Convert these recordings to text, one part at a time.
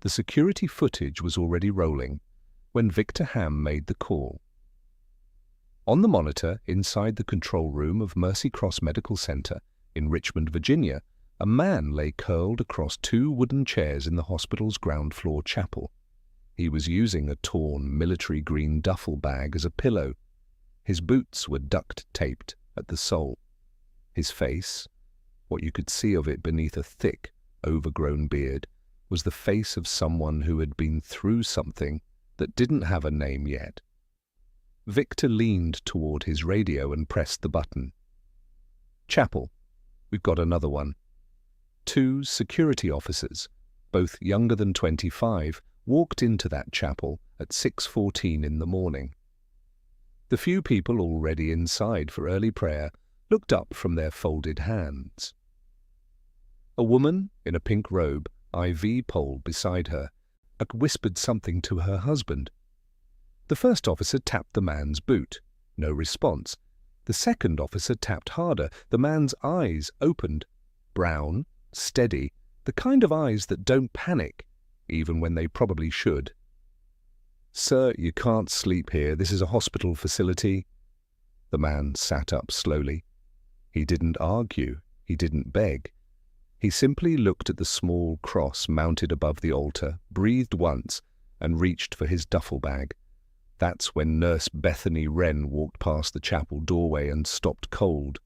The security footage was already rolling when Victor Ham made the call. On the monitor inside the control room of Mercy Cross Medical Center in Richmond, Virginia, a man lay curled across two wooden chairs in the hospital's ground floor chapel. He was using a torn military green duffel bag as a pillow. His boots were duct-taped at the sole. His face, what you could see of it beneath a thick, overgrown beard, was the face of someone who had been through something that didn't have a name yet. Victor leaned toward his radio and pressed the button. "Chapel, we've got another one." Two security officers, both younger than 25, walked into that chapel at 6:14 in the morning. The few people already inside for early prayer looked up from their folded hands. A woman in a pink robe, IV pole beside her, whispered something to her husband. The first officer tapped the man's boot. No response. The second officer tapped harder. The man's eyes opened. Brown, steady, the kind of eyes that don't panic, even when they probably should. "Sir, you can't sleep here. This is a hospital facility." The man sat up slowly. He didn't argue. He didn't beg. He simply looked at the small cross mounted above the altar, breathed once, and reached for his duffel bag. That's when Nurse Bethany Wren walked past the chapel doorway and stopped cold.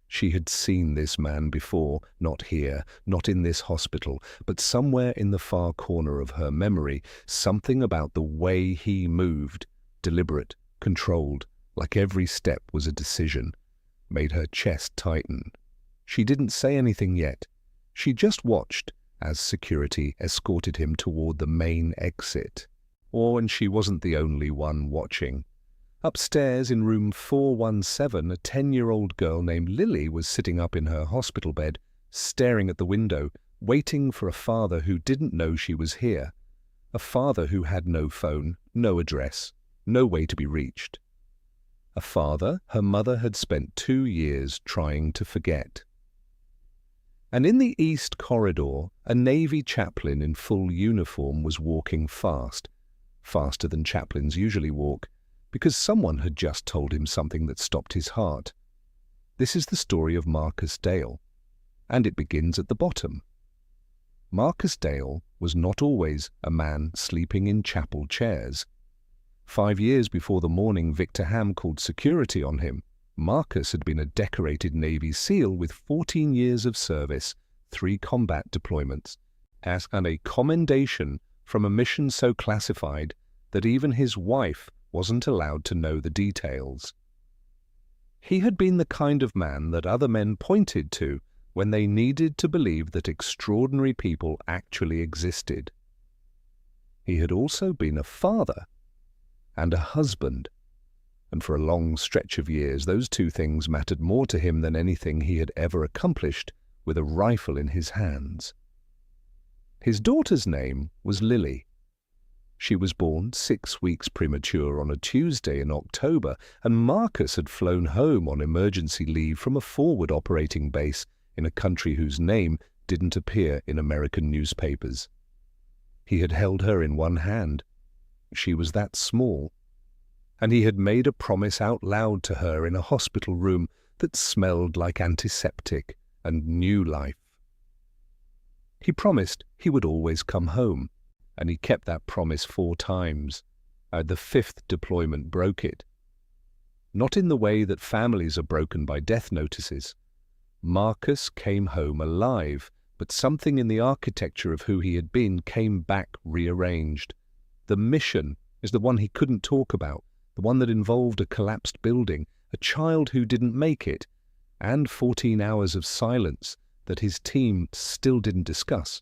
She had seen this man before, not here, not in this hospital, but somewhere in the far corner of her memory. Something about the way he moved, deliberate, controlled, like every step was a decision, made her chest tighten. She didn't say anything yet. She just watched as security escorted him toward the main exit. And she wasn't the only one watching. Upstairs in room 417, a 10-year-old girl named Lily was sitting up in her hospital bed, staring at the window, waiting for a father who didn't know she was here. A father who had no phone, no address, no way to be reached. A father her mother had spent 2 years trying to forget. And in the east corridor, a Navy chaplain in full uniform was walking fast, faster than chaplains usually walk, because someone had just told him something that stopped his heart. This is the story of Marcus Dale, and it begins at the bottom. Marcus Dale was not always a man sleeping in chapel chairs. 5 years before the morning Victor Ham called security on him, Marcus had been a decorated Navy SEAL with 14 years of service, 3 combat deployments, and a commendation from a mission so classified that even his wife wasn't allowed to know the details. He had been the kind of man that other men pointed to when they needed to believe that extraordinary people actually existed. He had also been a father and a husband, and for a long stretch of years those two things mattered more to him than anything he had ever accomplished with a rifle in his hands. His daughter's name was Lily. She was born 6 weeks premature on a Tuesday in October, and Marcus had flown home on emergency leave from a forward operating base in a country whose name didn't appear in American newspapers. He had held her in one hand. She was that small. And he had made a promise out loud to her in a hospital room that smelled like antiseptic and new life. He promised he would always come home, and he kept that promise 4 times. The 5th deployment broke it. Not in the way that families are broken by death notices. Marcus came home alive, but something in the architecture of who he had been came back rearranged. The mission is the one he couldn't talk about, the one that involved a collapsed building, a child who didn't make it, and 14 hours of silence that his team still didn't discuss.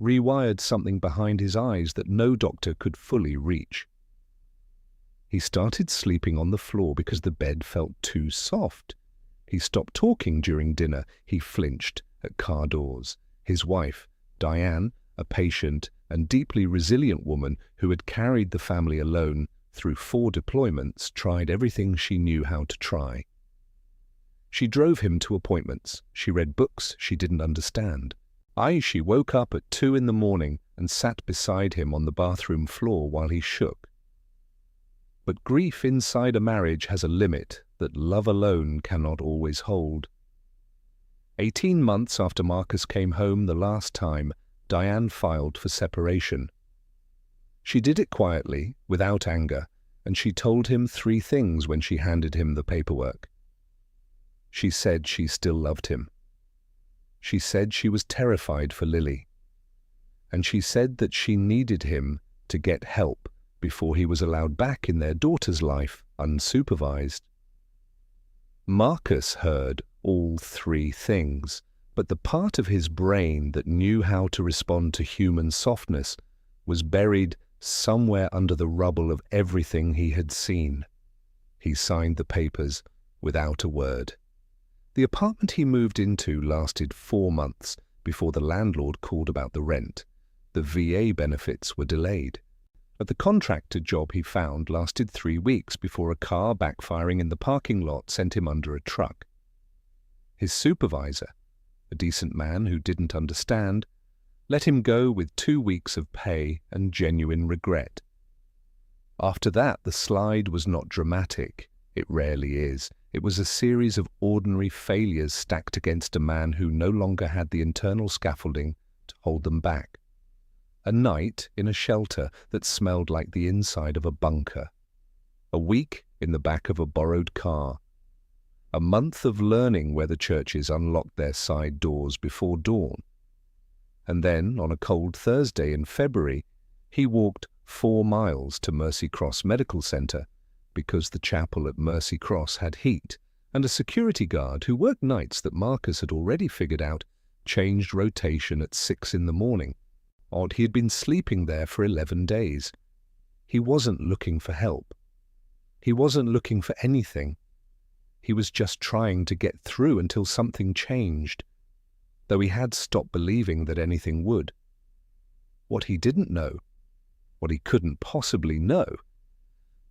Rewired something behind his eyes that no doctor could fully reach. He started sleeping on the floor because the bed felt too soft. He stopped talking during dinner. He flinched at car doors. His wife, Diane, a patient and deeply resilient woman who had carried the family alone through 4 deployments, tried everything she knew how to try. She drove him to appointments. She read books she didn't understand. She woke up at 2 in the morning and sat beside him on the bathroom floor while he shook. But grief inside a marriage has a limit that love alone cannot always hold. 18 months after Marcus came home the last time, Diane filed for separation. She did it quietly, without anger, and she told him 3 things when she handed him the paperwork. She said she still loved him. She said she was terrified for Lily. And she said that she needed him to get help before he was allowed back in their daughter's life unsupervised. Marcus heard all 3 things, but the part of his brain that knew how to respond to human softness was buried somewhere under the rubble of everything he had seen. He signed the papers without a word. The apartment he moved into lasted 4 months before the landlord called about the rent. The VA benefits were delayed. But the contractor job he found lasted 3 weeks before a car backfiring in the parking lot sent him under a truck. His supervisor, a decent man who didn't understand, let him go with 2 weeks of pay and genuine regret. After that, the slide was not dramatic. It rarely is. It was a series of ordinary failures stacked against a man who no longer had the internal scaffolding to hold them back. A night in a shelter that smelled like the inside of a bunker. A week in the back of a borrowed car. A month of learning where the churches unlocked their side doors before dawn. And then, on a cold Thursday in February, he walked 4 miles to Mercy Cross Medical Center because the chapel at Mercy Cross had heat, and a security guard who worked nights that Marcus had already figured out changed rotation at 6 in the morning. Odd, he had been sleeping there for 11 days. He wasn't looking for help. He wasn't looking for anything. He was just trying to get through until something changed, though he had stopped believing that anything would. What he didn't know, what he couldn't possibly know,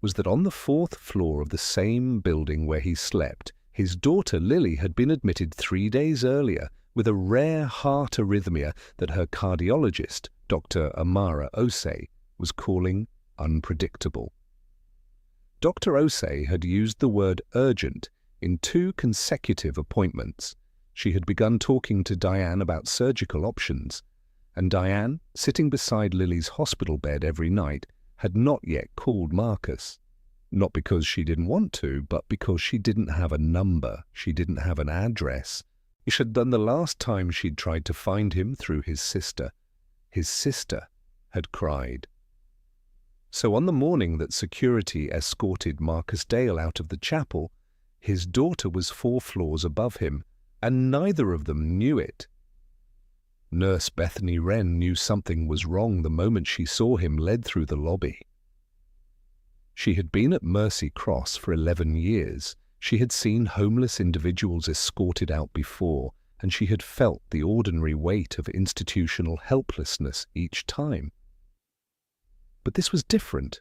was that on the 4th floor of the same building where he slept, his daughter Lily had been admitted 3 days earlier with a rare heart arrhythmia that her cardiologist, Dr. Amara Osei, was calling unpredictable. Dr. Osei had used the word urgent in 2 consecutive appointments. She had begun talking to Diane about surgical options, and Diane, sitting beside Lily's hospital bed every night, had not yet called Marcus. Not because she didn't want to, but because she didn't have a number, she didn't have an address. She had done the last time she'd tried to find him through his sister. His sister had cried. So on the morning that security escorted Marcus Dale out of the chapel, his daughter was 4 floors above him, and neither of them knew it. Nurse Bethany Wren knew something was wrong the moment she saw him led through the lobby. She had been at Mercy Cross for 11 years. She had seen homeless individuals escorted out before, and she had felt the ordinary weight of institutional helplessness each time. But this was different.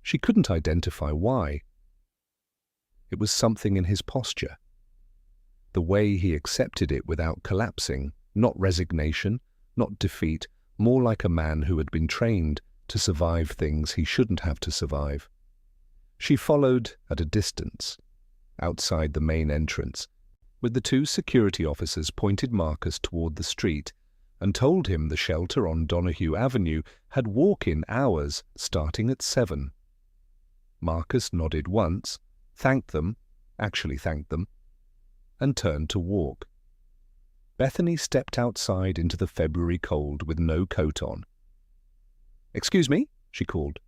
She couldn't identify why. It was something in his posture. The way he accepted it without collapsing, not resignation, not defeat, more like a man who had been trained to survive things he shouldn't have to survive. She followed at a distance, outside the main entrance, with the 2 security officers pointed Marcus toward the street and told him the shelter on Donahue Avenue had walk-in hours starting at 7. Marcus nodded once, thanked them, and turned to walk. Bethany stepped outside into the February cold with no coat on. "Excuse me," she called.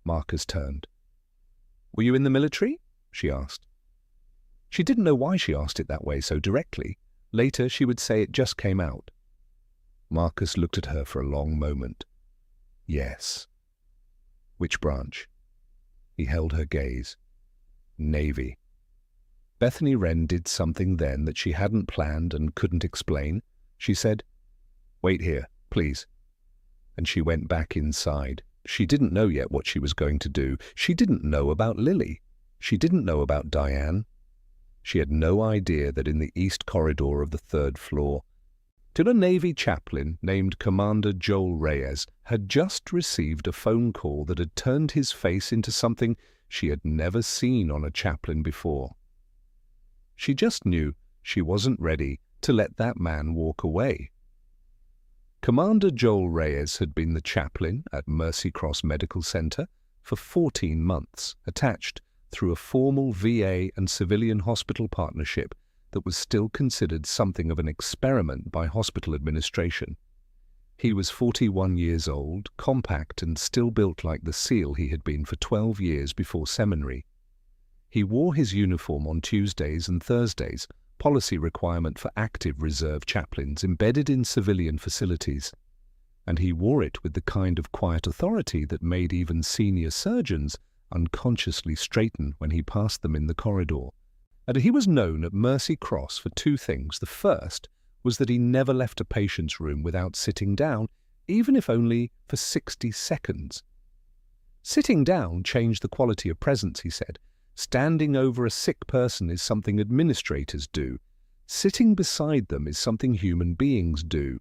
Marcus turned. "Were you in the military?" she asked. She didn't know why she asked it that way so directly. Later she would say it just came out. Marcus looked at her for a long moment. "Yes." "Which branch?" He held her gaze. "Navy." Bethany Wren did something then that she hadn't planned and couldn't explain. She said, "Wait here, please." And she went back inside. She didn't know yet what she was going to do. She didn't know about Lily. She didn't know about Diane. She had no idea that in the east corridor of the 3rd floor, till a Navy chaplain named Commander Joel Reyes had just received a phone call that had turned his face into something she had never seen on a chaplain before. She just knew she wasn't ready to let that man walk away. Commander Joel Reyes had been the chaplain at Mercy Cross Medical Center for 14 months, attached through a formal VA and civilian hospital partnership that was still considered something of an experiment by hospital administration. He was 41 years old, compact and still built like the SEAL he had been for 12 years before seminary. He wore his uniform on Tuesdays and Thursdays, policy requirement for active reserve chaplains embedded in civilian facilities. And he wore it with the kind of quiet authority that made even senior surgeons unconsciously straighten when he passed them in the corridor. And he was known at Mercy Cross for two things. The first was that he never left a patient's room without sitting down, even if only for 60 seconds. Sitting down changed the quality of presence, he said. Standing over a sick person is something administrators do. Sitting beside them is something human beings do.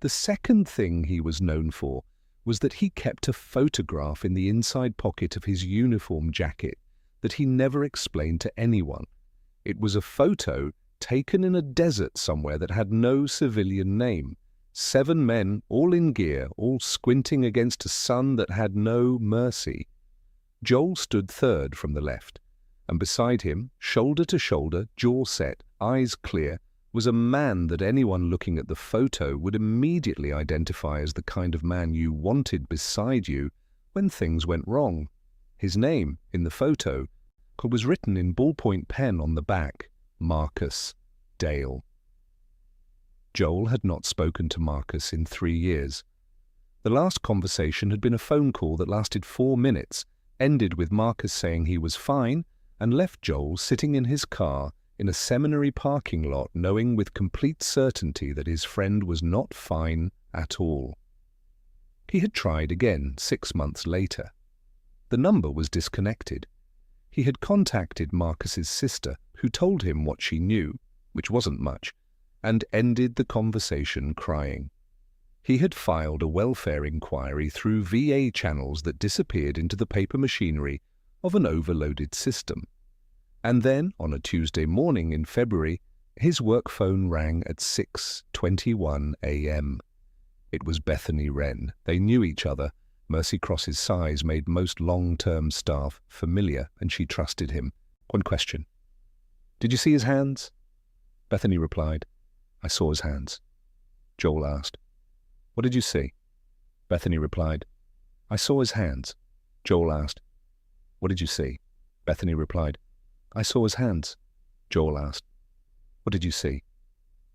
The second thing he was known for was that he kept a photograph in the inside pocket of his uniform jacket that he never explained to anyone. It was a photo taken in a desert somewhere that had no civilian name. 7 men, all in gear, all squinting against a sun that had no mercy. Joel stood third from the left, and beside him, shoulder to shoulder, jaw set, eyes clear, was a man that anyone looking at the photo would immediately identify as the kind of man you wanted beside you when things went wrong. His name, in the photo, was written in ballpoint pen on the back, Marcus Dale. Joel had not spoken to Marcus in 3 years. The last conversation had been a phone call that lasted 4 minutes, ended with Marcus saying he was fine, and left Joel sitting in his car in a seminary parking lot knowing with complete certainty that his friend was not fine at all. He had tried again 6 months later. The number was disconnected. He had contacted Marcus's sister, who told him what she knew, which wasn't much, and ended the conversation crying. He had filed a welfare inquiry through VA channels that disappeared into the paper machinery of an overloaded system. And then, on a Tuesday morning in February, his work phone rang at 6:21 a.m. It was Bethany Wren. They knew each other. Mercy Cross's size made most long-term staff familiar, and she trusted him. One question. "Did you see his hands?" Bethany replied, "I saw his hands." Joel asked, "What did you see?" Bethany replied, "I saw his hands." Joel asked, "What did you see?" Bethany replied, "I saw his hands." Joel asked, "What did you see?"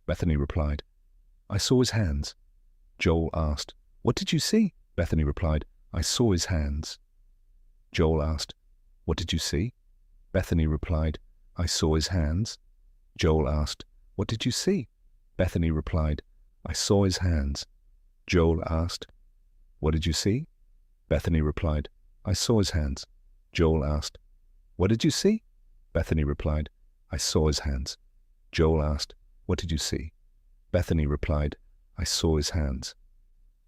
Bethany replied, "I saw his hands." Joel asked, "What did you see?" Bethany replied, "I saw his hands." Joel asked, "What did you see?" Bethany replied, "I saw his hands." Joel asked, "What did you see?" Bethany replied, "I saw his hands." Joel asked, "What did you see?" Bethany replied, "I saw his hands." Joel asked, "What did you see?" Bethany replied, "I saw his hands." Joel asked, "What did you see?" Bethany replied, "I saw his hands."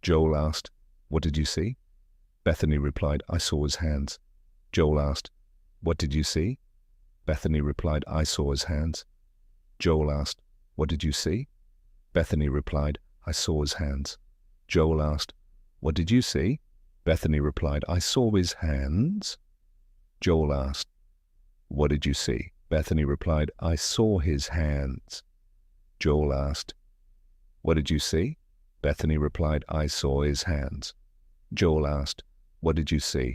Joel asked, "What did you see?" Bethany replied, "I saw his hands." Joel asked, "What did you see?" Bethany replied, "I saw his hands." Joel asked, "What did you see?" Bethany replied, "I saw his hands." Joel asked, "What did you see?" Bethany replied, "I saw his hands." Joel asked, "What did you see?" Bethany replied, "I saw his hands." Joel asked, "What did you see?"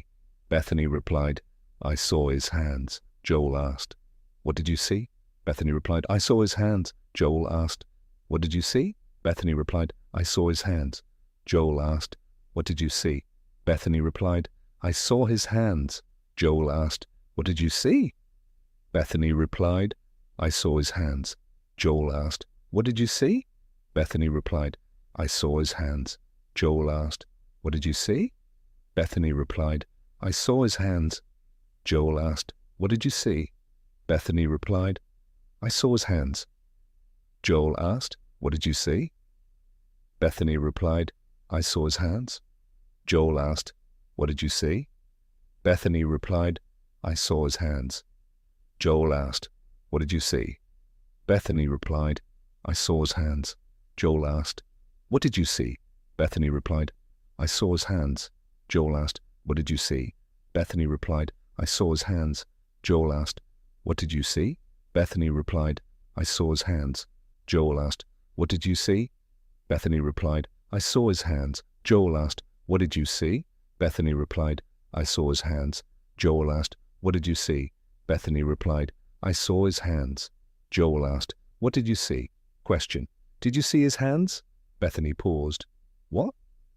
Bethany replied, "I saw his hands." Joel asked, "What did you see?" Bethany replied, "I saw his hands." Joel asked, "What did you see?" Bethany replied, "I saw his hands." Joel asked, "What did you see?" Bethany replied, "I saw his hands." Joel asked, "What did you see?" Bethany replied, "I saw his hands." Joel asked, "What did you see?" Bethany replied, "I saw his hands." Joel asked, "What did you see?" Bethany replied, "I saw his hands." Joel asked, "What did you see?" Bethany replied, "I saw his hands." Joel asked, "What did you see?" Bethany replied, "I saw his hands." Joel asked, "What did you see?" Bethany replied, "I saw his hands." Joel asked, "What did you see?" Bethany replied, "I saw his hands." Joel asked, "What did you see?" Bethany replied, "I saw his hands." Joel asked, "What did you see?" Bethany replied, "I saw his hands." Joel asked, "What did you see?" Bethany replied, "I saw his hands." Joel asked, "What did you see?" Bethany replied, "I saw his hands." Joel asked, "What did you see?" Bethany replied, "I saw his hands." Joel asked, "What did you see?" Bethany replied, "I saw his hands." Joel asked, "What did you see?" Bethany replied, "I saw his hands." Joel asked, "What did you see?" Question: Did you see his hands? Bethany paused. What?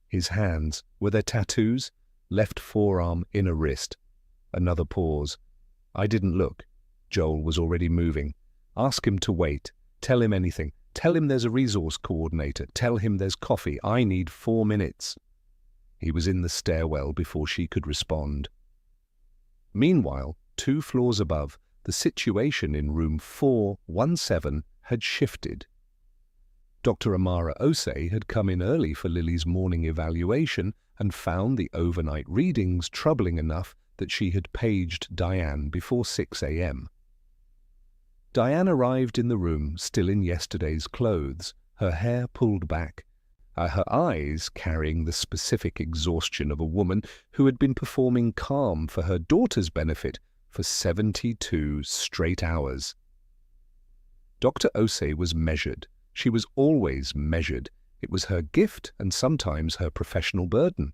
His hands. Were there tattoos? Left forearm, inner wrist. Another pause. I didn't look. Joel was already moving. Ask him to wait. Tell him anything. Tell him there's a resource coordinator. Tell him there's coffee. I need 4 minutes. He was in the stairwell before she could respond. Meanwhile, 2 floors above, the situation in room 417 had shifted. Dr. Amara Osei had come in early for Lily's morning evaluation and found the overnight readings troubling enough that she had paged Diane before 6 a.m. Diane arrived in the room still in yesterday's clothes, her hair pulled back, her eyes carrying the specific exhaustion of a woman who had been performing calm for her daughter's benefit for 72 straight hours. Dr. Osei was measured. She was always measured. It was her gift and sometimes her professional burden.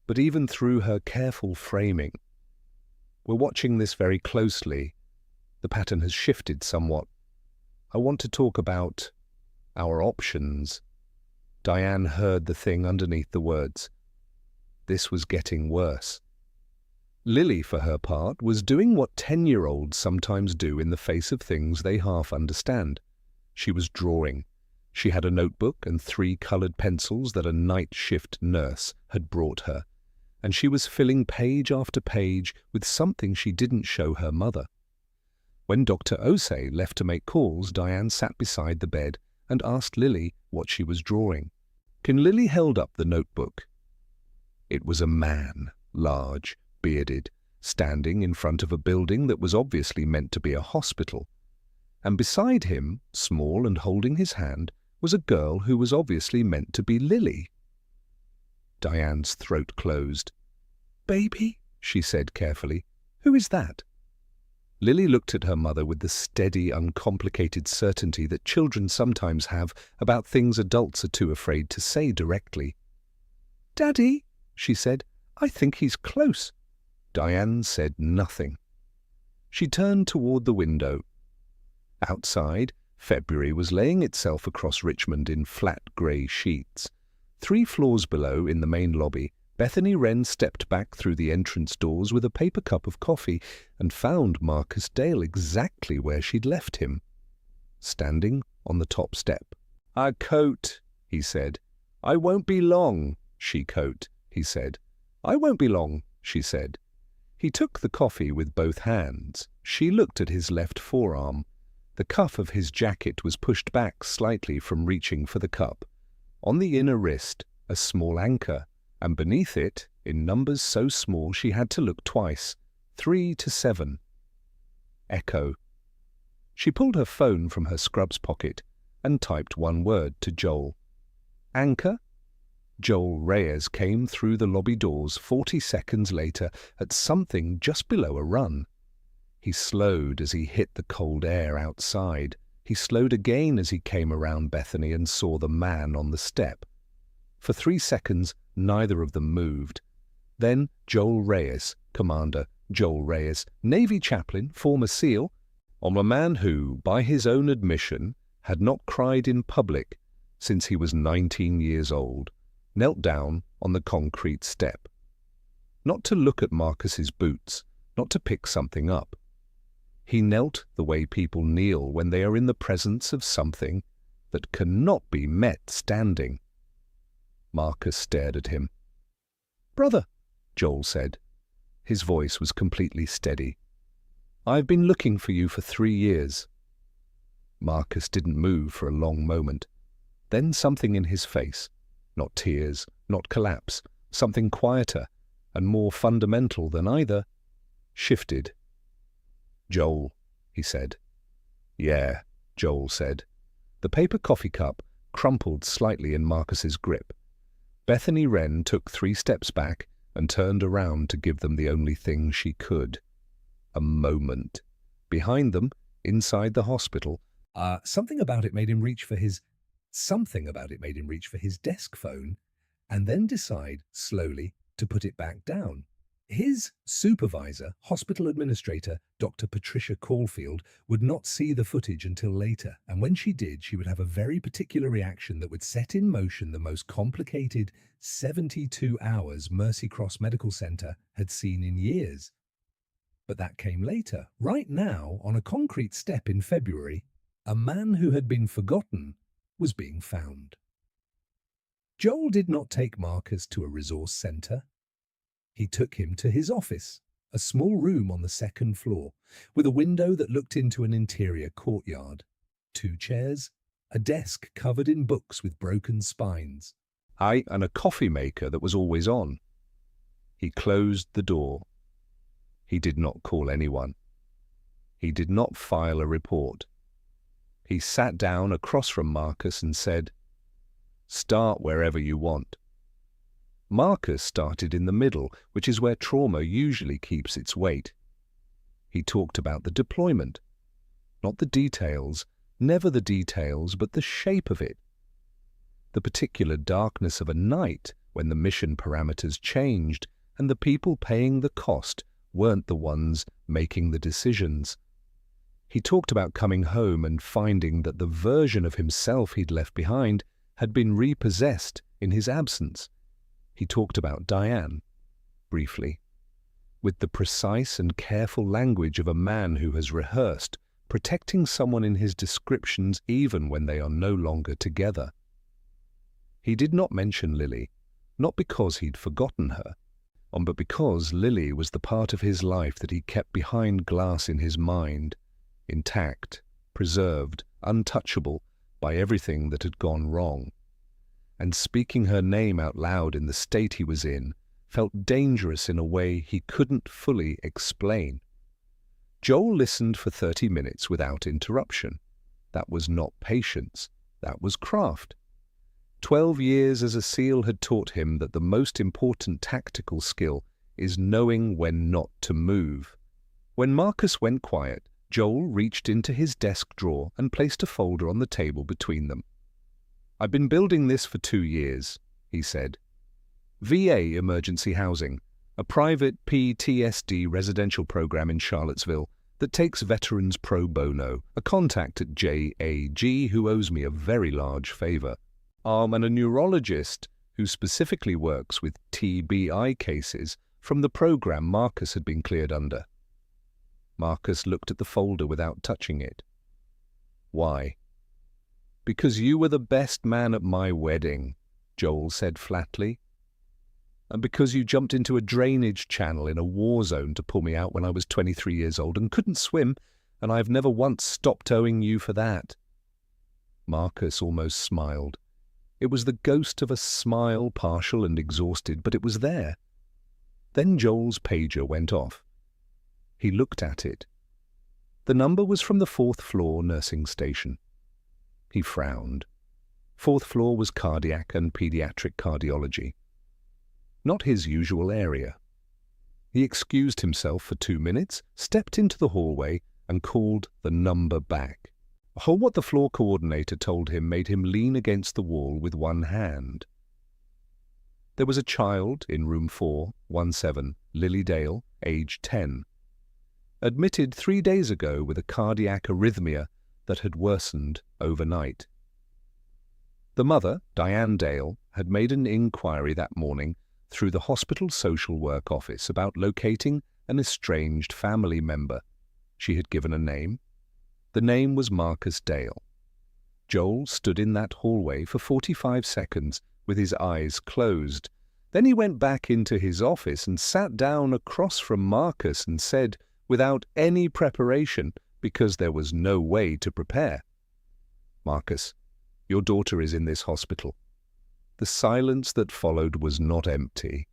But even through her careful framing, we're watching this very closely. The pattern has shifted somewhat. I want to talk about our options. Diane heard the thing underneath the words. This was getting worse. Lily, for her part, was doing what 10-year-olds sometimes do in the face of things they half understand. She was drawing. She had a notebook and 3 colored pencils that a night shift nurse had brought her, and she was filling page after page with something she didn't show her mother. When Dr. Osei left to make calls, Diane sat beside the bed and asked Lily what she was drawing. Lily held up the notebook. It was a man, large, bearded, standing in front of a building that was obviously meant to be a hospital. And beside him, small and holding his hand, was a girl who was obviously meant to be Lily. Diane's throat closed. "Baby," she said carefully. "Who is that?" Lily looked at her mother with the steady, uncomplicated certainty that children sometimes have about things adults are too afraid to say directly. "Daddy," she said, "I think he's close." Diane said nothing. She turned toward the window. Outside, February was laying itself across Richmond in flat grey sheets. 3 floors below, in the main lobby, Bethany Wren stepped back through the entrance doors with a paper cup of coffee and found Marcus Dale exactly where she'd left him, standing on the top step. "Our coat," he said. "I won't be long." "She coat," he said. "I won't be long," she said. He took the coffee with both hands. She looked at his left forearm. The cuff of his jacket was pushed back slightly from reaching for the cup. On the inner wrist, a small anchor, and beneath it, in numbers so small she had to look twice, 3 to 7. Echo. She pulled her phone from her scrubs pocket and typed 1 word to Joel. Anchor? Joel Reyes came through the lobby doors 40 seconds later at something just below a run. He slowed as he hit the cold air outside. He slowed again as he came around Bethany and saw the man on the step. For 3 seconds, neither of them moved. Then Joel Reyes, Commander Joel Reyes, Navy chaplain, former SEAL, on a man who, by his own admission, had not cried in public since he was 19 years old, knelt down on the concrete step. Not to look at Marcus's boots, not to pick something up. He knelt the way people kneel when they are in the presence of something that cannot be met standing. Marcus stared at him. "Brother," Joel said. His voice was completely steady. "I've been looking for you for 3 years." Marcus didn't move for a long moment. Then something in his face, not tears, not collapse, something quieter and more fundamental than either, shifted. "Joel," he said. "Yeah," Joel said. The paper coffee cup crumpled slightly in Marcus's grip. Bethany Wren took 3 steps back and turned around to give them the only thing she could. A moment. Behind them, inside the hospital, something about it made him reach for his desk phone and then decide, slowly, to put it back down. His supervisor, hospital administrator, Dr. Patricia Caulfield, would not see the footage until later, and when she did, she would have a very particular reaction that would set in motion the most complicated 72 hours Mercy Cross Medical Center had seen in years. But that came later. Right now, on a concrete step in February, a man who had been forgotten was being found. Joel did not take Marcus to a resource center. He took him to his office, a small room on the 2nd floor, with a window that looked into an interior courtyard, 2 chairs, a desk covered in books with broken spines, and a coffee maker that was always on. He closed the door. He did not call anyone. He did not file a report. He sat down across from Marcus and said, "Start wherever you want." Marcus started in the middle, which is where trauma usually keeps its weight. He talked about the deployment. Not the details, never the details, but the shape of it. The particular darkness of a night when the mission parameters changed and the people paying the cost weren't the ones making the decisions. He talked about coming home and finding that the version of himself he'd left behind had been repossessed in his absence. He talked about Diane, briefly, with the precise and careful language of a man who has rehearsed, protecting someone in his descriptions even when they are no longer together. He did not mention Lily, not because he'd forgotten her, but because Lily was the part of his life that he kept behind glass in his mind, intact, preserved, untouchable by everything that had gone wrong. And speaking her name out loud in the state he was in felt dangerous in a way he couldn't fully explain. Joel listened for 30 minutes without interruption. That was not patience, that was craft. 12 years as a SEAL had taught him that the most important tactical skill is knowing when not to move. When Marcus went quiet, Joel reached into his desk drawer and placed a folder on the table between them. "I've been building this for 2 years, he said. VA Emergency Housing, a private PTSD residential program in Charlottesville that takes veterans pro bono, a contact at JAG who owes me a very large favor, and a neurologist who specifically works with TBI cases from the program Marcus had been cleared under." Marcus looked at the folder without touching it. "Why?" "Because you were the best man at my wedding," Joel said flatly. "And because you jumped into a drainage channel in a war zone to pull me out when I was 23 years old and couldn't swim, and I've never once stopped owing you for that." Marcus almost smiled. It was the ghost of a smile, partial and exhausted, but it was there. Then Joel's pager went off. He looked at it. The number was from the 4th floor nursing station. He frowned. 4th floor was cardiac and pediatric cardiology. Not his usual area. He excused himself for 2 minutes, stepped into the hallway, and called the number back. What the floor coordinator told him made him lean against the wall with one hand. There was a child in room 417, Lily Dale, age 10. Admitted 3 days ago with a cardiac arrhythmia that had worsened overnight. The mother, Diane Dale, had made an inquiry that morning through the hospital social work office about locating an estranged family member. She had given a name. The name was Marcus Dale. Joel stood in that hallway for 45 seconds with his eyes closed. Then he went back into his office and sat down across from Marcus and said, without any preparation, because there was no way to prepare, "Marcus, Your daughter is in this hospital." The silence that followed was not empty.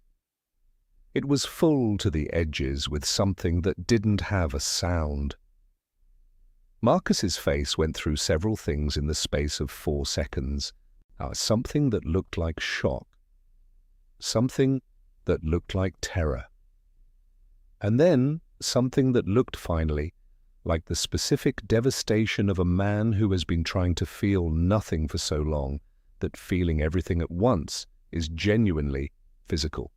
It was full to the edges with something that didn't have a sound. Marcus's face went through several things in the space of 4 seconds. Something that looked like shock. Something that looked like terror. And then something that looked finally like the specific devastation of a man who has been trying to feel nothing for so long that feeling everything at once is genuinely physical.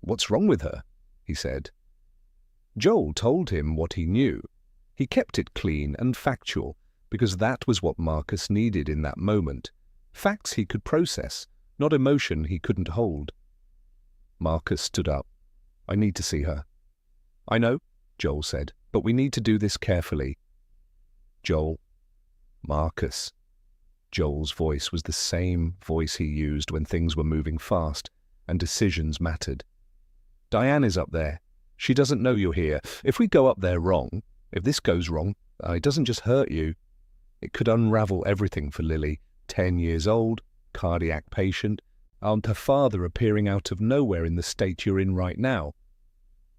"What's wrong with her?" he said. Joel told him what he knew. He kept it clean and factual because that was what Marcus needed in that moment. Facts he could process, not emotion he couldn't hold. Marcus stood up. "I need to see her." "I know," Joel said, "but we need to do this carefully." Joel. Marcus. Joel's voice was the same voice he used when things were moving fast and decisions mattered. "Diane is up there. She doesn't know you're here. If we go up there wrong, if this goes wrong, it doesn't just hurt you. It could unravel everything for Lily. 10 years old, cardiac patient, and her father appearing out of nowhere in the state you're in right now."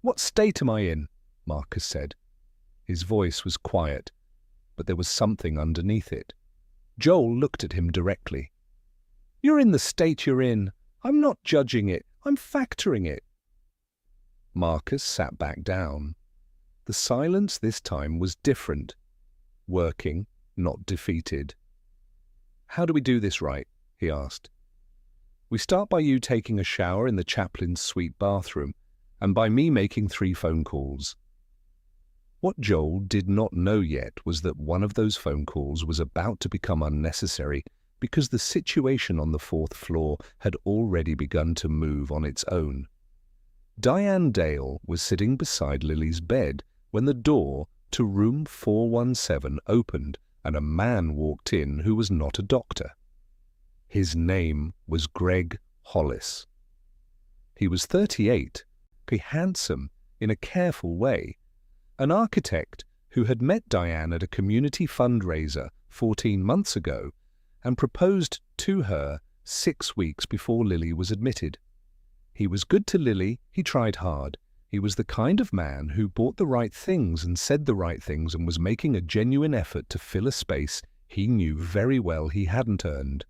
"What state am I in?" Marcus said. His voice was quiet, but there was something underneath it. Joel looked at him directly. "You're in the state you're in. I'm not judging it. I'm factoring it." Marcus sat back down. The silence this time was different. Working, not defeated. "How do we do this right?" he asked. "We start by you taking a shower in the chaplain's suite bathroom, and by me making 3 phone calls." What Joel did not know yet was that one of those phone calls was about to become unnecessary because the situation on the 4th floor had already begun to move on its own. Diane Dale was sitting beside Lily's bed when the door to room 417 opened and a man walked in who was not a doctor. His name was Greg Hollis. He was 38, handsome in a careful way, an architect who had met Diane at a community fundraiser 14 months ago and proposed to her 6 weeks before Lily was admitted. He was good to Lily, he tried hard. He was the kind of man who bought the right things and said the right things and was making a genuine effort to fill a space he knew very well he hadn't earned.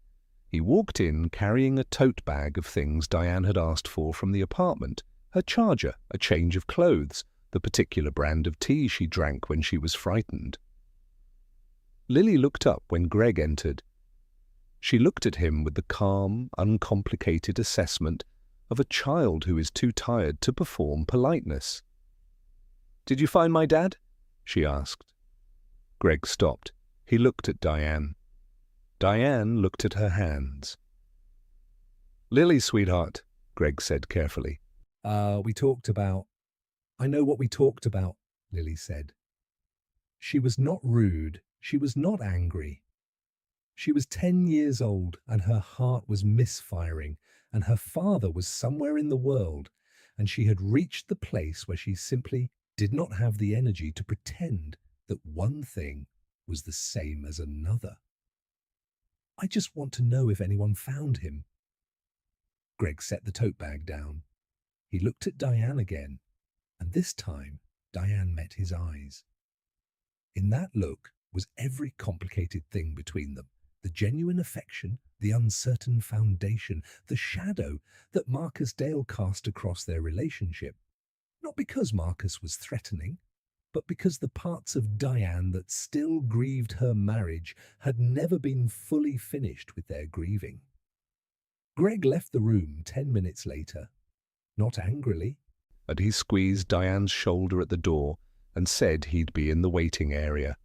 He walked in carrying a tote bag of things Diane had asked for from the apartment, her charger, a change of clothes, the particular brand of tea she drank when she was frightened. Lily looked up when Greg entered. She looked at him with the calm, uncomplicated assessment of a child who is too tired to perform politeness. "Did you find my dad?" she asked. Greg stopped. He looked at Diane. Diane looked at her hands. "Lily, sweetheart," Greg said carefully. We talked about—" "I know what we talked about," Lily said. She was not rude. She was not angry. She was 10 years old and her heart was misfiring and her father was somewhere in the world and she had reached the place where she simply did not have the energy to pretend that one thing was the same as another. "I just want to know if anyone found him." Greg set the tote bag down. He looked at Diane again, and this time Diane met his eyes. In that look was every complicated thing between them, the genuine affection, the uncertain foundation, the shadow that Marcus Dale cast across their relationship. Not because Marcus was threatening, but because the parts of Diane that still grieved her marriage had never been fully finished with their grieving. Greg left the room 10 minutes later, not angrily, and he squeezed Diane's shoulder at the door and said he'd be in the waiting area.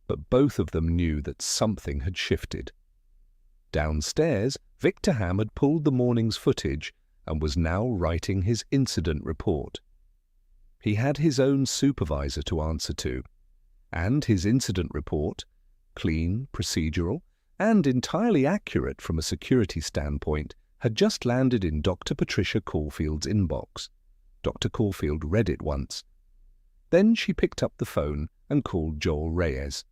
But both of them knew that something had shifted. Downstairs, Victor Ham had pulled the morning's footage and was now writing his incident report. He had his own supervisor to answer to, and his incident report, clean, procedural, and entirely accurate from a security standpoint, had just landed in Dr. Patricia Caulfield's inbox. Dr. Caulfield read it once. Then she picked up the phone and called Joel Reyes.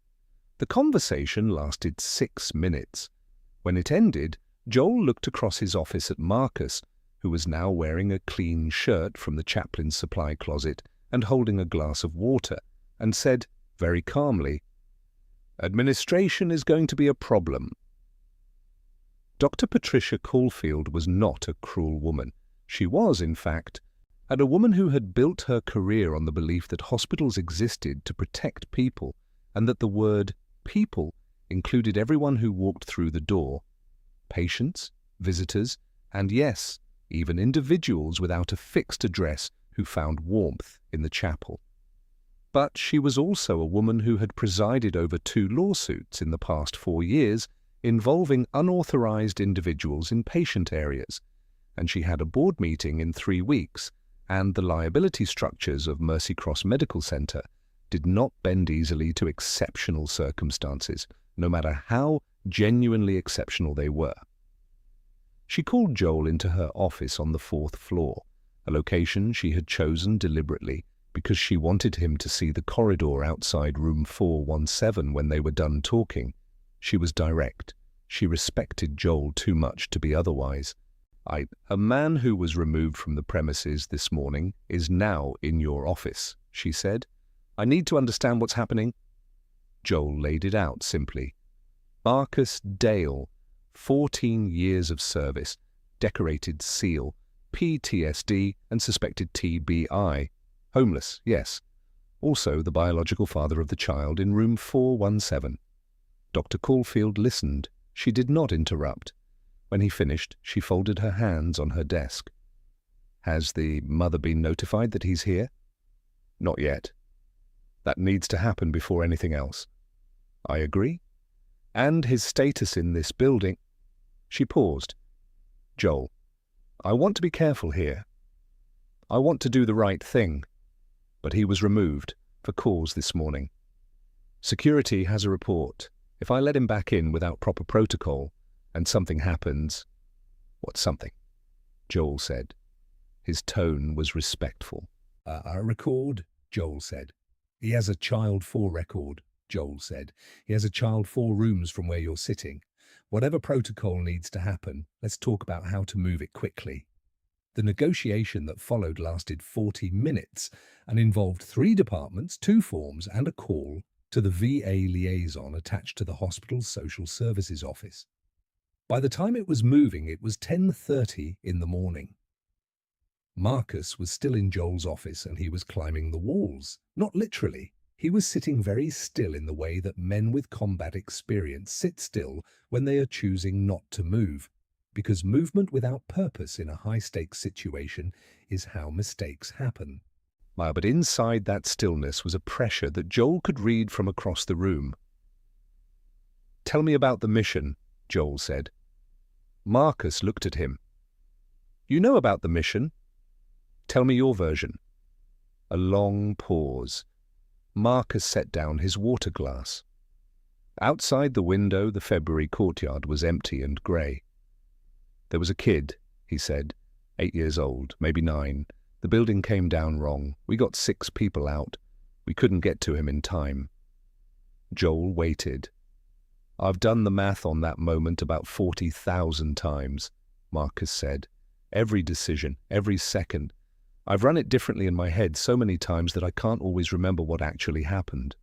The conversation lasted 6 minutes. When it ended, Joel looked across his office at Marcus, who was now wearing a clean shirt from the chaplain's supply closet and holding a glass of water, and said, very calmly, "Administration is going to be a problem." Dr. Patricia Caulfield was not a cruel woman. She was, in fact, a woman who had built her career on the belief that hospitals existed to protect people, and that the word people included everyone who walked through the door. Patients, visitors, and yes, even individuals without a fixed address who found warmth in the chapel. But she was also a woman who had presided over 2 lawsuits in the past 4 years involving unauthorized individuals in patient areas, and she had a board meeting in 3 weeks, and the liability structures of Mercy Cross Medical Center did not bend easily to exceptional circumstances, no matter how genuinely exceptional they were. She called Joel into her office on the 4th floor, a location she had chosen deliberately because she wanted him to see the corridor outside room 417 when they were done talking. She was direct. She respected Joel too much to be otherwise. "A man who was removed from the premises this morning is now in your office," she said. "I need to understand what's happening." Joel laid it out simply. Marcus Dale, 14 years of service, decorated SEAL, PTSD and suspected TBI. Homeless, yes. Also the biological father of the child in room 417. Dr. Caulfield listened. She did not interrupt. When he finished, she folded her hands on her desk. "Has the mother been notified that he's here?" "Not yet. That needs to happen before anything else." "I agree. And his status in this building." She paused. "Joel, I want to be careful here. I want to do the right thing." But he was removed for cause this morning. "Security has a report. If I let him back in without proper protocol, and something happens—" "What something?" Joel said. His tone was respectful. A record," Joel said. "He has a Child 4 record," Joel said. "He has a Child 4 rooms from where you're sitting. Whatever protocol needs to happen, let's talk about how to move it quickly." The negotiation that followed lasted 40 minutes and involved 3 departments, 2 forms, and a call to the VA liaison attached to the hospital's social services office. By the time it was moving, it was 10:30 in the morning. Marcus was still in Joel's office and he was climbing the walls. Not literally. He was sitting very still in the way that men with combat experience sit still when they are choosing not to move, because movement without purpose in a high-stakes situation is how mistakes happen. But inside that stillness was a pressure that Joel could read from across the room. "Tell me about the mission," Joel said. Marcus looked at him. "You know about the mission. Tell me your version." A long pause. Marcus set down his water glass. Outside the window, the February courtyard was empty and grey. "There was a kid," he said, 8 years old, maybe 9. "The building came down wrong. We got 6 people out. We couldn't get to him in time." Joel waited. "I've done the math on that moment about 40,000 times, Marcus said. "Every decision, every second. I've run it differently in my head so many times that I can't always remember what actually happened."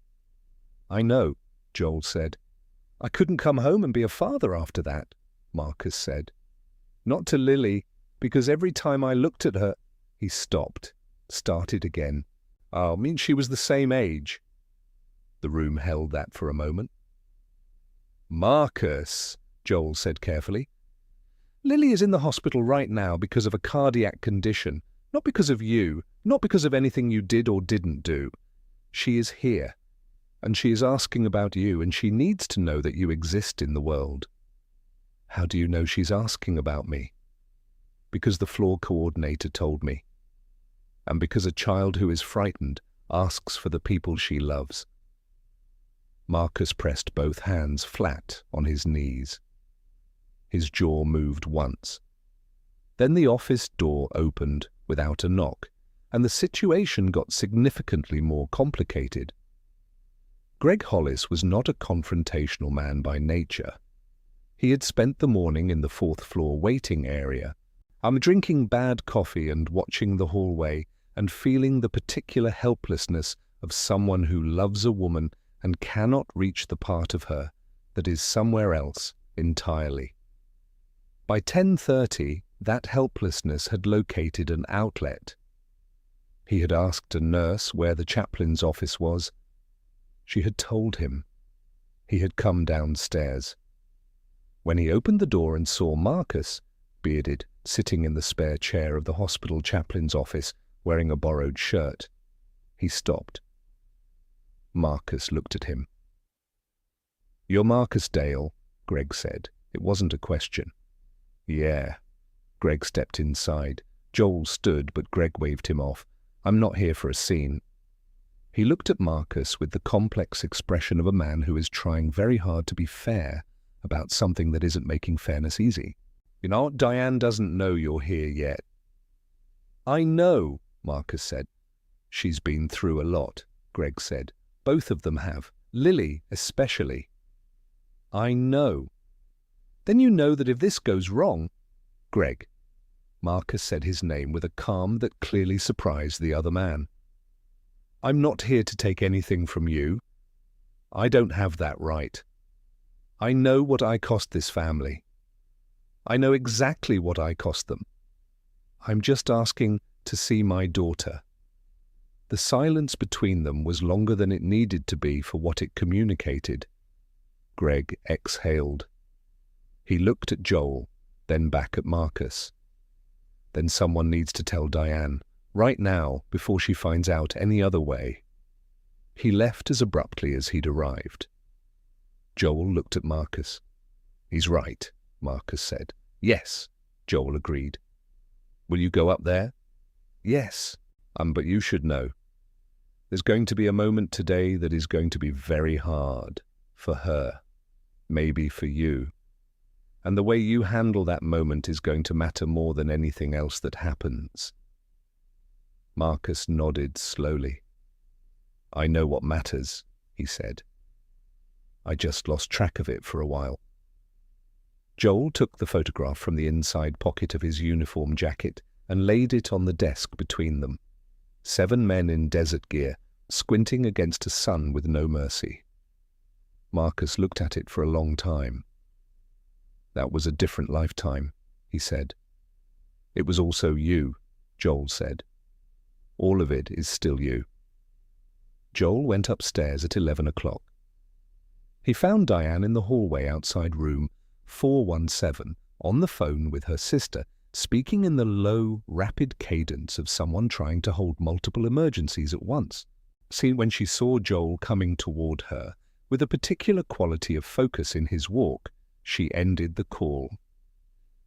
"I know," Joel said. "I couldn't come home and be a father after that," Marcus said. "Not to Lily, because every time I looked at her—" He stopped, started again. "I mean, she was the same age." The room held that for a moment. "Marcus," Joel said carefully, "Lily is in the hospital right now because of a cardiac condition, not because of you, not because of anything you did or didn't do. She is here, and she is asking about you, and she needs to know that you exist in the world." "How do you know she's asking about me?" "Because the floor coordinator told me. And because a child who is frightened asks for the people she loves." Marcus pressed both hands flat on his knees. His jaw moved once. Then the office door opened without a knock, and the situation got significantly more complicated. Greg Hollis was not a confrontational man by nature. He had spent the morning in the fourth-floor waiting area. "I'm drinking bad coffee and watching the hallway and feeling the particular helplessness of someone who loves a woman and cannot reach the part of her that is somewhere else entirely." By 10:30, that helplessness had located an outlet. He had asked a nurse where the chaplain's office was. She had told him. He had come downstairs. When he opened the door and saw Marcus, bearded, sitting in the spare chair of the hospital chaplain's office, wearing a borrowed shirt, he stopped. Marcus looked at him. "You're Marcus Dale," Greg said. It wasn't a question. "Yeah." Greg stepped inside. Joel stood, but Greg waved him off. "I'm not here for a scene." He looked at Marcus with the complex expression of a man who is trying very hard to be fair about something that isn't making fairness easy. "You know, Diane doesn't know you're here yet." "I know," Marcus said. "She's been through a lot," Greg said. "Both of them have. Lily especially." "I know." "Then you know that if this goes wrong—" "Greg." Marcus said his name with a calm that clearly surprised the other man. "I'm not here to take anything from you. I don't have that right. I know what I cost this family. I know exactly what I cost them. I'm just asking to see my daughter." The silence between them was longer than it needed to be for what it communicated. Greg exhaled. He looked at Joel, then back at Marcus. "Then someone needs to tell Diane, right now, before she finds out any other way." He left as abruptly as he'd arrived. Joel looked at Marcus. "He's right," Marcus said. "Yes," Joel agreed. "Will you go up there?" "Yes, but you should know. There's going to be a moment today that is going to be very hard for her, maybe for you. And the way you handle that moment is going to matter more than anything else that happens." Marcus nodded slowly. "I know what matters," he said. "I just lost track of it for a while." Joel took the photograph from the inside pocket of his uniform jacket and laid it on the desk between them. 7 men in desert gear, squinting against a sun with no mercy. Marcus looked at it for a long time. "That was a different lifetime," he said. "It was also you," Joel said. "All of it is still you." Joel went upstairs at 11 o'clock. He found Diane in the hallway outside room 417, on the phone with her sister, speaking in the low, rapid cadence of someone trying to hold multiple emergencies at once. When she saw Joel coming toward her, with a particular quality of focus in his walk, she ended the call.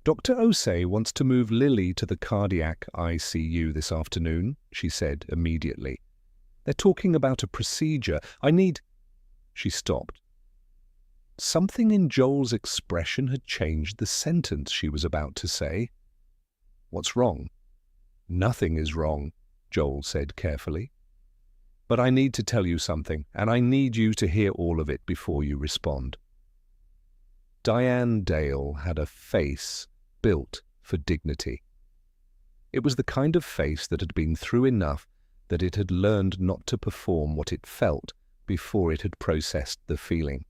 "Dr. Osei wants to move Lily to the cardiac ICU this afternoon," she said immediately. "They're talking about a procedure. I need—" She stopped. Something in Joel's expression had changed the sentence she was about to say. "What's wrong?" "Nothing is wrong," Joel said carefully. "But I need to tell you something, and I need you to hear all of it before you respond." Diane Dale had a face built for dignity. It was the kind of face that had been through enough that it had learned not to perform what it felt before it had processed the feeling.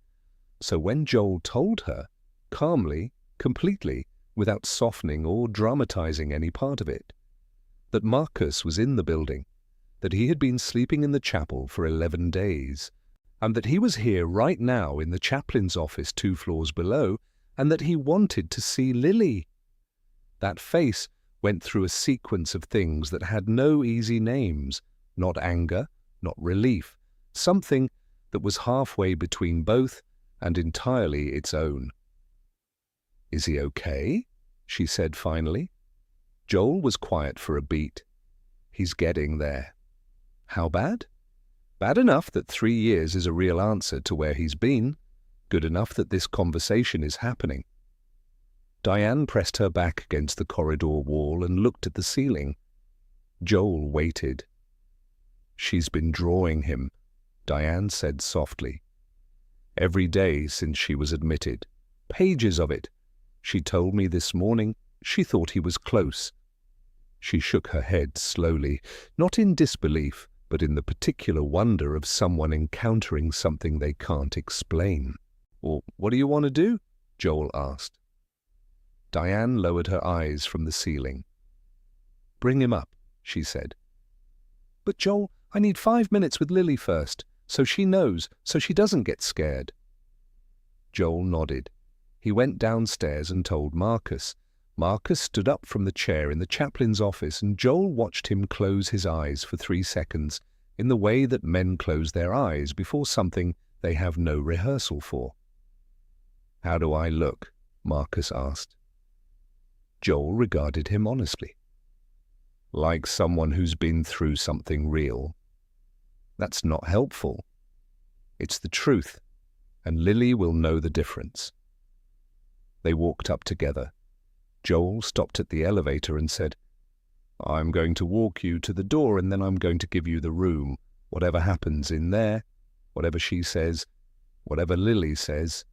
So when Joel told her, calmly, completely, without softening or dramatizing any part of it, that Marcus was in the building, that he had been sleeping in the chapel for 11 days, and that he was here right now in the chaplain's office 2 floors below, and that he wanted to see Lily. That face went through a sequence of things that had no easy names, not anger, not relief, something that was halfway between both and entirely its own. "Is he okay?" she said finally. Joel was quiet for a beat. "He's getting there." "How bad?" "Bad enough that 3 years is a real answer to where he's been. Good enough that this conversation is happening." Diane pressed her back against the corridor wall and looked at the ceiling. Joel waited. "She's been drawing him," Diane said softly. Every day since she was admitted. Pages of it. She told me this morning she thought he was close. She shook her head slowly, not in disbelief, but in the particular wonder of someone encountering something they can't explain. "Well, what do you want to do?" Joel asked. Diane lowered her eyes from the ceiling. "Bring him up," she said. "But Joel, I need 5 minutes with Lily first, so she knows, so she doesn't get scared." Joel nodded. He went downstairs and told Marcus. Marcus stood up from the chair in the chaplain's office, and Joel watched him close his eyes for 3 seconds, in the way that men close their eyes before something they have no rehearsal for. "How do I look?" Marcus asked. Joel regarded him honestly. "Like someone who's been through something real." "That's not helpful." "It's the truth, and Lily will know the difference." They walked up together. Joel stopped at the elevator and said, "I'm going to walk you to the door, and then I'm going to give you the room. Whatever happens in there, whatever she says, whatever Lily says,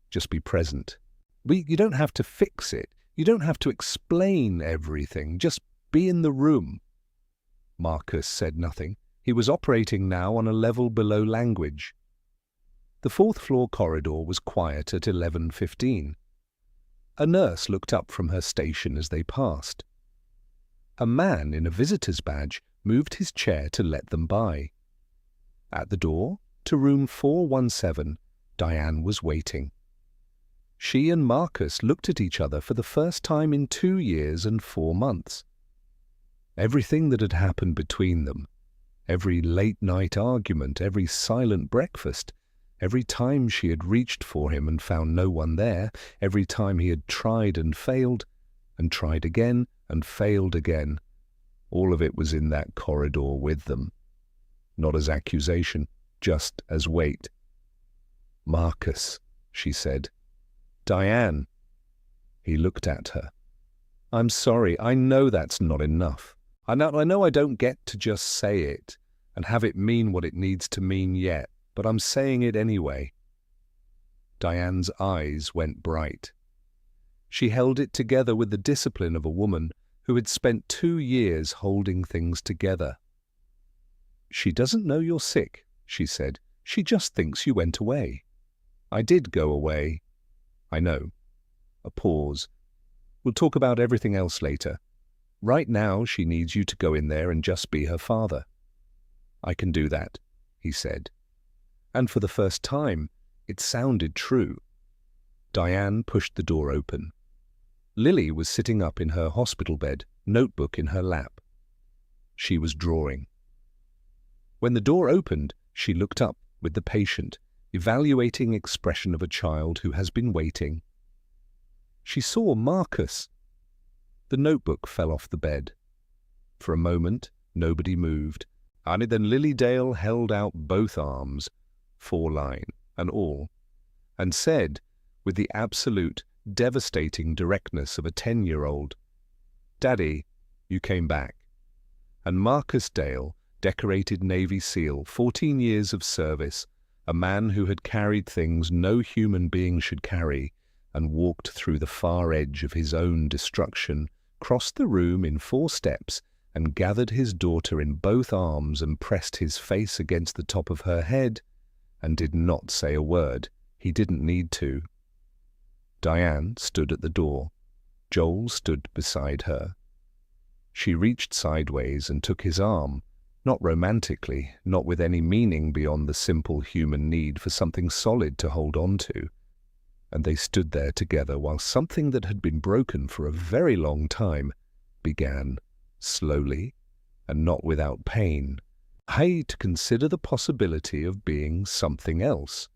just be present. You don't have to fix it. You don't have to explain everything. Just be in the room." Marcus said nothing. He was operating now on a level below language. The 4th-floor corridor was quiet at 11:15. A nurse looked up from her station as they passed. A man in a visitor's badge moved his chair to let them by. At the door, to room 417, Diane was waiting. She and Marcus looked at each other for the first time in 2 years and 4 months. Everything that had happened between them, every late-night argument, every silent breakfast, every time she had reached for him and found no one there, every time he had tried and tried again and failed again, all of it was in that corridor with them. Not as accusation, just as weight. "Marcus," she said. "Diane." He looked at her. "I'm sorry, I know that's not enough. I know I don't get to just say it and have it mean what it needs to mean yet, but I'm saying it anyway." Diane's eyes went bright. She held it together with the discipline of a woman who had spent 2 years holding things together. "She doesn't know you're sick," she said. "She just thinks you went away." "I did go away." "I know." A pause. "We'll talk about everything else later. Right now she needs you to go in there and just be her father." "I can do that," he said. And for the first time, it sounded true. Diane pushed the door open. Lily was sitting up in her hospital bed, notebook in her lap. She was drawing. When the door opened, she looked up with the patient, evaluating expression of a child who has been waiting. She saw Marcus. The notebook fell off the bed. For a moment, nobody moved, and then Lily Dale held out both arms, 4-line and all, and said, with the absolute, devastating directness of a 10-year-old, "Daddy, you came back." And Marcus Dale, decorated Navy SEAL, 14 years of service, a man who had carried things no human being should carry, and walked through the far edge of his own destruction, crossed the room in 4 steps, and gathered his daughter in both arms and pressed his face against the top of her head, and did not say a word. He didn't need to. Diane stood at the door. Joel stood beside her. She reached sideways and took his arm, not romantically, not with any meaning beyond the simple human need for something solid to hold on to. And they stood there together while something that had been broken for a very long time began, slowly, and not without pain, to consider the possibility of being something else.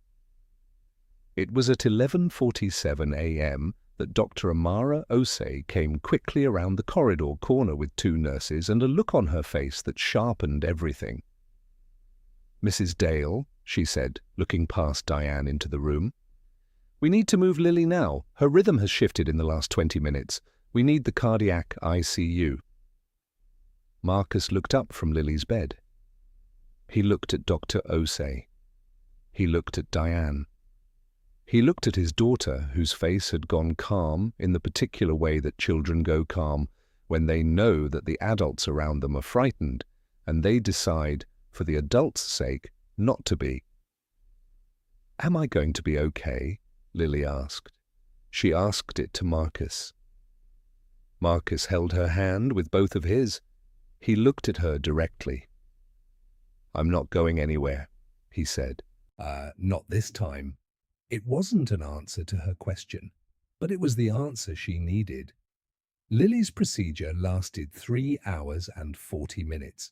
It was at 11:47 a.m. that Dr. Amara Osei came quickly around the corridor corner with 2 nurses and a look on her face that sharpened everything. "Mrs. Dale," she said, looking past Diane into the room, "we need to move Lily now. Her rhythm has shifted in the last 20 minutes. We need the cardiac ICU." Marcus looked up from Lily's bed. He looked at Dr. Osei. He looked at Diane. He looked at his daughter, whose face had gone calm in the particular way that children go calm when they know that the adults around them are frightened, and they decide, for the adults' sake, not to be. "Am I going to be okay?" Lily asked. She asked it to Marcus. Marcus held her hand with both of his. He looked at her directly. "I'm not going anywhere," he said. Not this time." It wasn't an answer to her question, but it was the answer she needed. Lily's procedure lasted 3 hours and 40 minutes.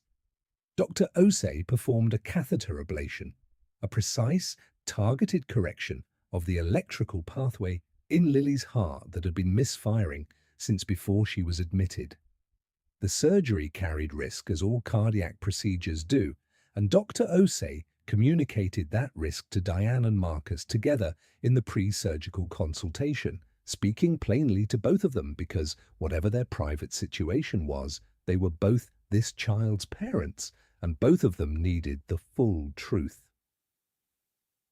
Dr. Osei performed a catheter ablation, a precise, targeted correction of the electrical pathway in Lily's heart that had been misfiring since before she was admitted. The surgery carried risk, as all cardiac procedures do, and Dr. Osei communicated that risk to Diane and Marcus together in the pre-surgical consultation, speaking plainly to both of them because, whatever their private situation was, they were both this child's parents, and both of them needed the full truth.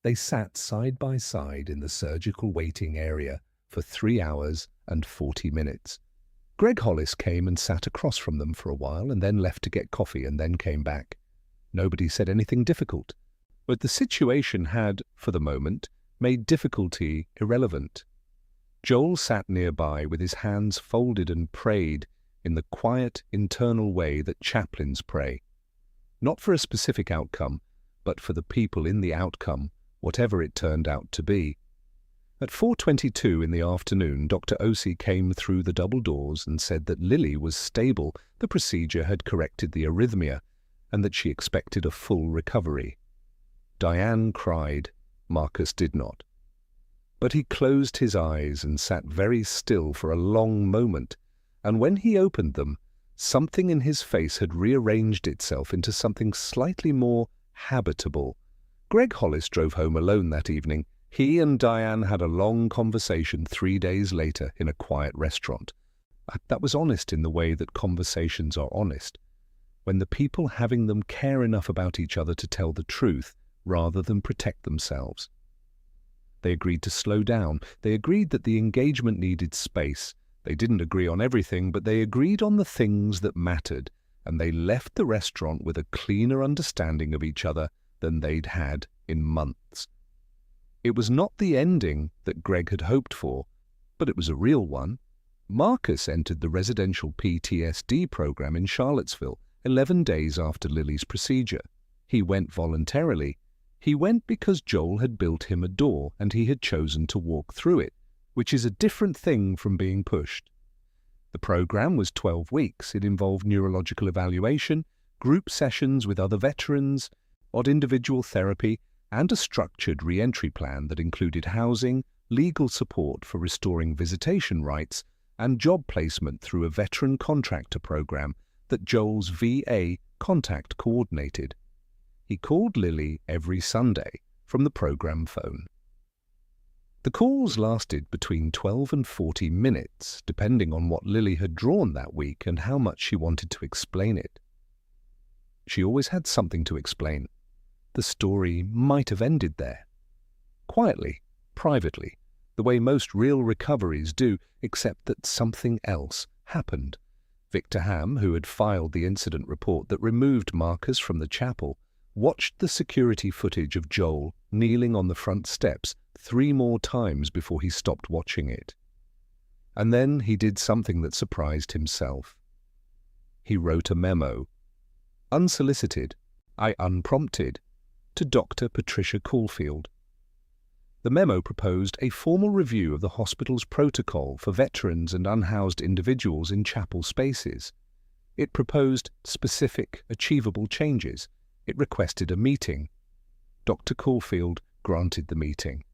They sat side by side in the surgical waiting area for 3 hours and 40 minutes. Greg Hollis came and sat across from them for a while and then left to get coffee and then came back. Nobody said anything difficult, but the situation had, for the moment, made difficulty irrelevant. Joel sat nearby with his hands folded and prayed in the quiet, internal way that chaplains pray. Not for a specific outcome, but for the people in the outcome, whatever it turned out to be. At 4:22 in the afternoon, Dr. Osei came through the double doors and said that Lily was stable, the procedure had corrected the arrhythmia, and that she expected a full recovery. Diane cried. Marcus did not. But he closed his eyes and sat very still for a long moment, and when he opened them, something in his face had rearranged itself into something slightly more habitable. Greg Hollis drove home alone that evening. He and Diane had a long conversation 3 days later in a quiet restaurant. That was honest in the way that conversations are honest, when the people having them care enough about each other to tell the truth rather than protect themselves. They agreed to slow down. They agreed that the engagement needed space. They didn't agree on everything, but they agreed on the things that mattered, and they left the restaurant with a cleaner understanding of each other than they'd had in months. It was not the ending that Greg had hoped for, but it was a real one. Marcus entered the residential PTSD program in Charlottesville 11 days after Lily's procedure. He went voluntarily. He went because Joel had built him a door and he had chosen to walk through it, which is a different thing from being pushed. The program was 12 weeks. It involved neurological evaluation, group sessions with other veterans, odd individual therapy, and a structured re-entry plan that included housing, legal support for restoring visitation rights, and job placement through a veteran contractor program that Joel's VA contact coordinated. He called Lily every Sunday from the program phone. The calls lasted between 12 and 40 minutes, depending on what Lily had drawn that week and how much she wanted to explain it. She always had something to explain. The story might have ended there. Quietly, privately, the way most real recoveries do, except that something else happened. Victor Ham, who had filed the incident report that removed Marcus from the chapel, watched the security footage of Joel kneeling on the front steps 3 more times before he stopped watching it. And then he did something that surprised himself. He wrote a memo, unsolicited, unprompted, to Dr. Patricia Caulfield. The memo proposed a formal review of the hospital's protocol for veterans and unhoused individuals in chapel spaces. It proposed specific, achievable changes. It requested a meeting. Dr. Caulfield granted the meeting.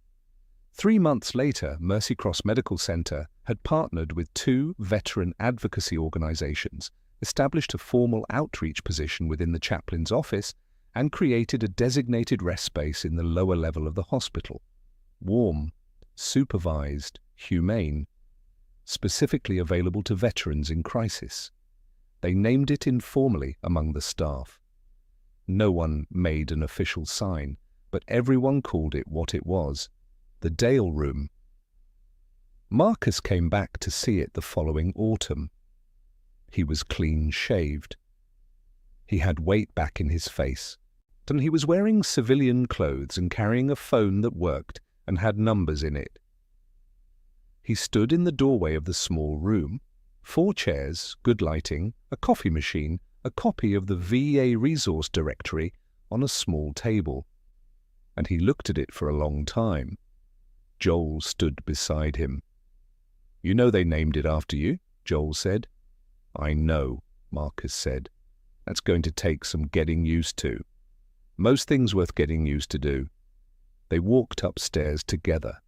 3 months later, Mercy Cross Medical Center had partnered with 2 veteran advocacy organizations, established a formal outreach position within the chaplain's office, and created a designated rest space in the lower level of the hospital. Warm, supervised, humane, specifically available to veterans in crisis. They named it informally among the staff. No one made an official sign, but everyone called it what it was, the Dale Room. Marcus came back to see it the following autumn. He was clean-shaved. He had weight back in his face, and he was wearing civilian clothes and carrying a phone that worked and had numbers in it. He stood in the doorway of the small room, 4 chairs, good lighting, a coffee machine, a copy of the VA resource directory on a small table, and he looked at it for a long time. Joel stood beside him. "You know they named it after you," Joel said. "I know," Marcus said. "That's going to take some getting used to. Most things worth getting used to do." They walked upstairs together.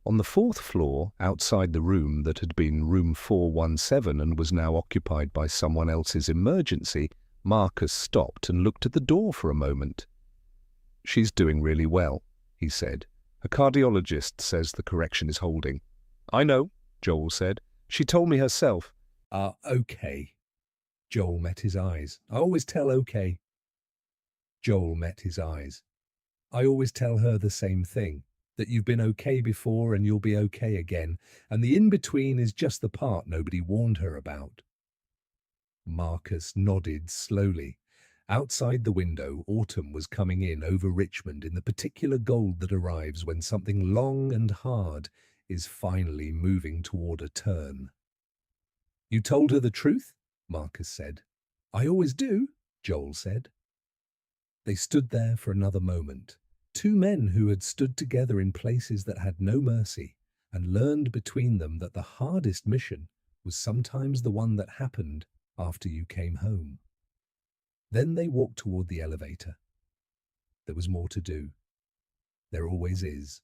On the 4th floor, outside the room that had been room 417 and was now occupied by someone else's emergency, Marcus stopped and looked at the door for a moment. "She's doing really well," he said. "A cardiologist says the correction is holding." "I know," Joel said. "She told me herself." Okay. Joel met his eyes. "I always tell okay." Joel met his eyes. "I always tell her the same thing, that you've been okay before and you'll be okay again, and the in-between is just the part nobody warned her about." Marcus nodded slowly. Outside the window, autumn was coming in over Richmond in the particular gold that arrives when something long and hard is finally moving toward a turn. "You told her the truth?" Marcus said. "I always do," Joel said. They stood there for another moment, 2 men who had stood together in places that had no mercy, and learned between them that the hardest mission was sometimes the one that happened after you came home. Then they walked toward the elevator. There was more to do. There always is.